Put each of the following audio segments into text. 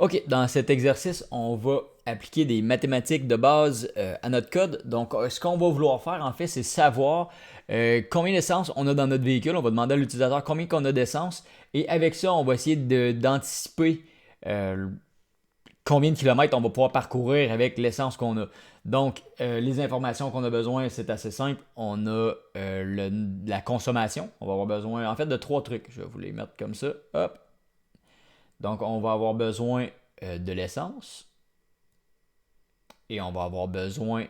OK, dans cet exercice, on va appliquer des mathématiques de base à notre code. Donc, ce qu'on va vouloir faire, en fait, c'est savoir combien d'essence on a dans notre véhicule. On va demander à l'utilisateur combien qu'on a d'essence. Et avec ça, on va essayer d'anticiper euh, combien de kilomètres on va pouvoir parcourir avec l'essence qu'on a. Donc, les informations qu'on a besoin, c'est assez simple. On a la consommation. On va avoir besoin, en fait, de trois trucs. Je vais vous les mettre comme ça. Hop. Donc, on va avoir besoin de l'essence et on va avoir besoin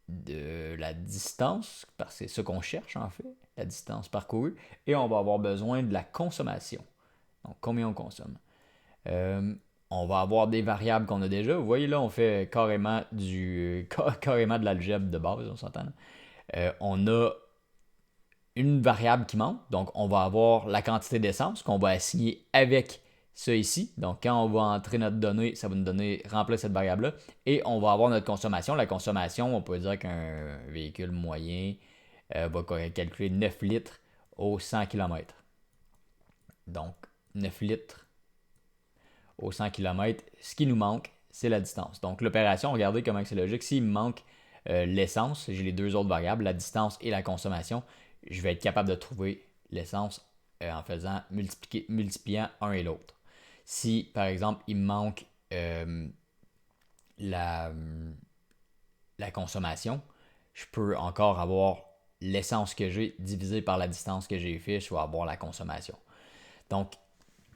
de la distance, parce que c'est ça qu'on cherche en fait, la distance parcourue, et on va avoir besoin de la consommation. Donc, combien on consomme. Euh, on va avoir des variables qu'on a déjà. Vous voyez là, on fait carrément de l'algèbre de base, on s'entend. On a une variable qui manque. Donc, on va avoir la quantité d'essence qu'on va assigner avec ça ici. Donc, quand on va entrer notre donnée, ça va nous donner remplir cette variable-là. Et on va avoir notre consommation. La consommation, on peut dire qu'un véhicule moyen va calculer 9 litres au 100 km. Donc, 9 litres au 100 km. Ce qui nous manque, c'est la distance. Donc, l'opération, regardez comment c'est logique. S'il me manque l'essence, j'ai les deux autres variables, la distance et la consommation, je vais être capable de trouver l'essence en multipliant un et l'autre. Si, par exemple, il me manque la, la consommation, je peux encore avoir l'essence que j'ai divisée par la distance que j'ai fait, je vais avoir la consommation. Donc,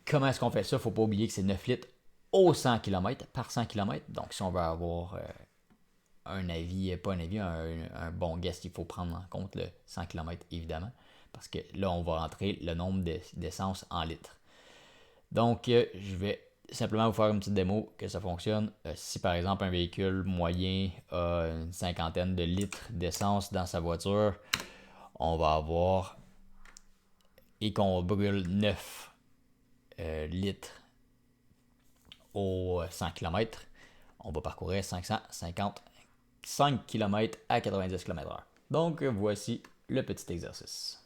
comment est-ce qu'on fait ça? Il ne faut pas oublier que c'est 9 litres au 100 km par 100 km. Donc, si on veut avoir un avis, pas un avis, un bon guess, il faut prendre en compte le 100 km évidemment. Parce que là, on va rentrer le nombre d'essence en litres. Donc, je vais simplement vous faire une petite démo que ça fonctionne. Si par exemple un véhicule moyen a une cinquantaine de litres d'essence dans sa voiture, on va avoir et qu'on brûle 9 litres au 100 km, on va parcourir 555 km à 90 km/h. Donc, voici le petit exercice.